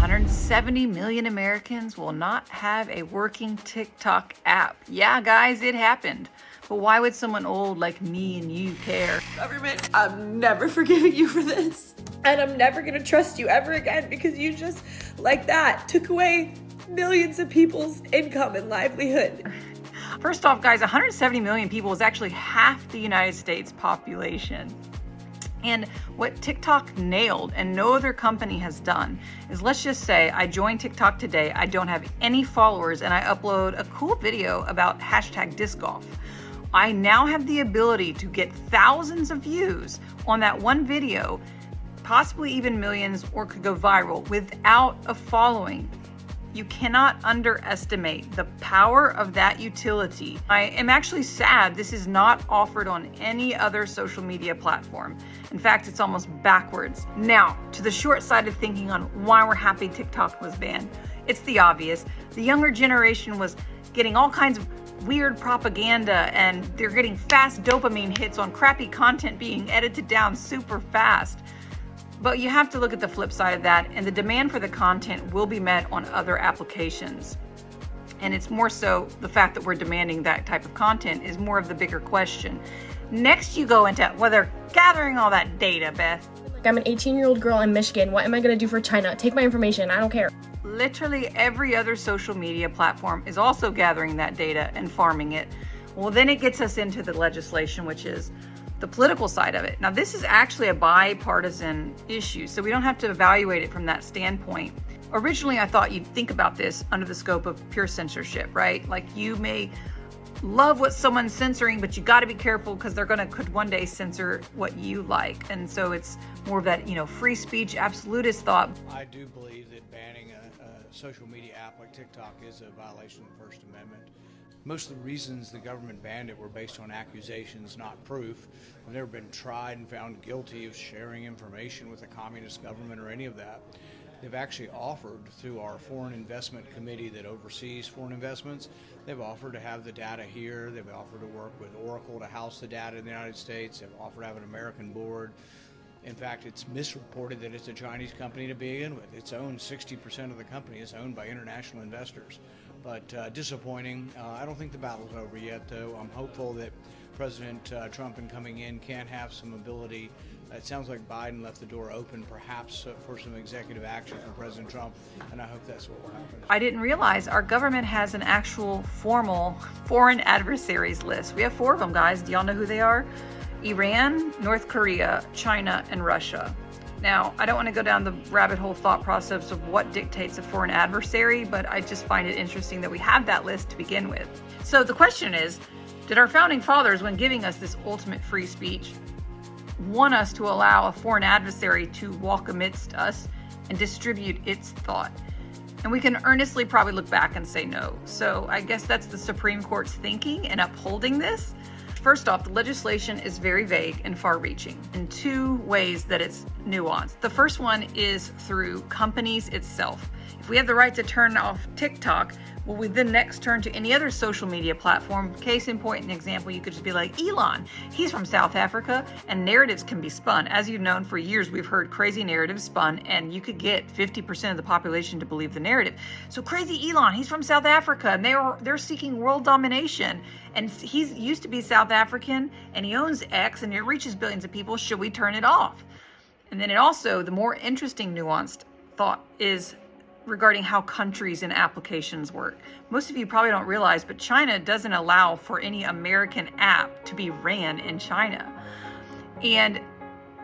170 million Americans will not have a working TikTok app. Yeah, guys, it happened. But why would someone old like me and you care? Government, I'm never forgiving you for this. And I'm never gonna trust you ever again because you just, like that, took away millions of people's income and livelihood. First off, guys, 170 million people is actually half the United States population. And what TikTok nailed and no other company has done is, let's just say I join TikTok today, I don't have any followers, and I upload a cool video about hashtag disc golf. I now have the ability to get thousands of views on that one video, possibly even millions, or could go viral without a following. You cannot underestimate the power of that utility. I am actually sad this is not offered on any other social media platform. In fact, it's almost backwards. Now, to the short-sighted thinking on why we're happy TikTok was banned. It's the obvious. The younger generation was getting all kinds of weird propaganda, and they're getting fast dopamine hits on crappy content being edited down super fast. But you have to look at the flip side of that, and the demand for the content will be met on other applications. And it's more so the fact that we're demanding that type of content is more of the bigger question. Next, you go into whether gathering all that data, Beth. Like, I'm an 18-year-old girl in Michigan. What am I going to do for China? Take my information. I don't care. Literally every other social media platform is also gathering that data and farming it. Well, then it gets us into the legislation, which is the political side of it. Now, this is actually a bipartisan issue, so we don't have to evaluate it from that standpoint. Originally, I thought you'd think about this under the scope of pure censorship, right? Like, you may love what someone's censoring, but you got to be careful because they're could one day censor what you like. And so it's more of that, free speech absolutist thought. I do believe that banning a social media app like TikTok is a violation of the First Amendment. Most of the reasons the government banned it were based on accusations, not proof. I've never been tried and found guilty of sharing information with a communist government or any of that. They've actually offered, through our Foreign Investment Committee that oversees foreign investments, they've offered to have the data here. They've offered to work with Oracle to house the data in the United States. They've offered to have an American board. In fact, it's misreported that it's a Chinese company to begin with. It's owned, 60% of the company is owned by international investors. But disappointing. I don't think the battle's over yet, though. I'm hopeful that President Trump, in coming in, can have some ability. It sounds like Biden left the door open, perhaps, for some executive action from President Trump, and I hope that's what will happen. I didn't realize our government has an actual formal foreign adversaries list. We have 4 of them, guys. Do y'all know who they are? Iran, North Korea, China, and Russia. Now, I don't want to go down the rabbit hole thought process of what dictates a foreign adversary, but I just find it interesting that we have that list to begin with. So the question is, did our founding fathers, when giving us this ultimate free speech, want us to allow a foreign adversary to walk amidst us and distribute its thought? And we can earnestly probably look back and say no. So I guess that's the Supreme Court's thinking in upholding this. First off, the legislation is very vague and far-reaching in 2 ways that it's nuanced. The first one is through companies itself. If we have the right to turn off TikTok, will we then next turn to any other social media platform? Case in point, an example, you could just be like Elon. He's from South Africa, and narratives can be spun. As you've known, for years we've heard crazy narratives spun, and you could get 50% of the population to believe the narrative. So crazy Elon, he's from South Africa, and they're seeking world domination. And he's used to be South African, and he owns X, and it reaches billions of people. Should we turn it off? And then it also, the more interesting nuanced thought is regarding how countries and applications work. Most of you probably don't realize, but China doesn't allow for any American app to be ran in China. And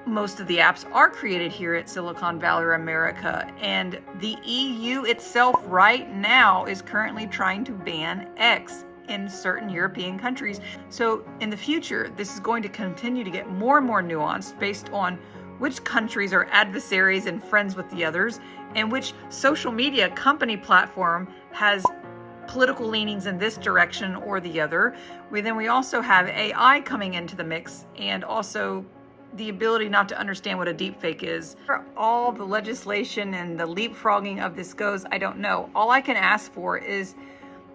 most of the apps are created here at Silicon Valley or America. And the EU itself right now is currently trying to ban X in certain European countries. So in the future, this is going to continue to get more and more nuanced based on which countries are adversaries and friends with the others, and which social media company platform has political leanings in this direction or the other. We also have AI coming into the mix, and also the ability not to understand what a deepfake is. For all the legislation and the leapfrogging of this goes, I don't know. All I can ask for is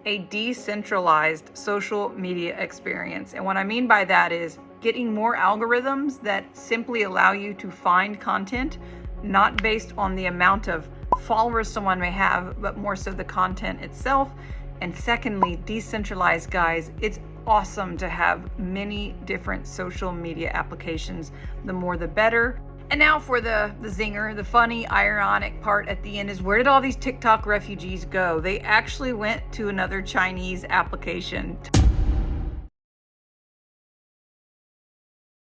a decentralized social media experience. And what I mean by that is getting more algorithms that simply allow you to find content, not based on the amount of followers someone may have, but more so the content itself. And secondly, decentralized, guys. It's awesome to have many different social media applications. The more the better. And now for the zinger, the funny, ironic part at the end is, where did all these TikTok refugees go? They actually went to another Chinese application.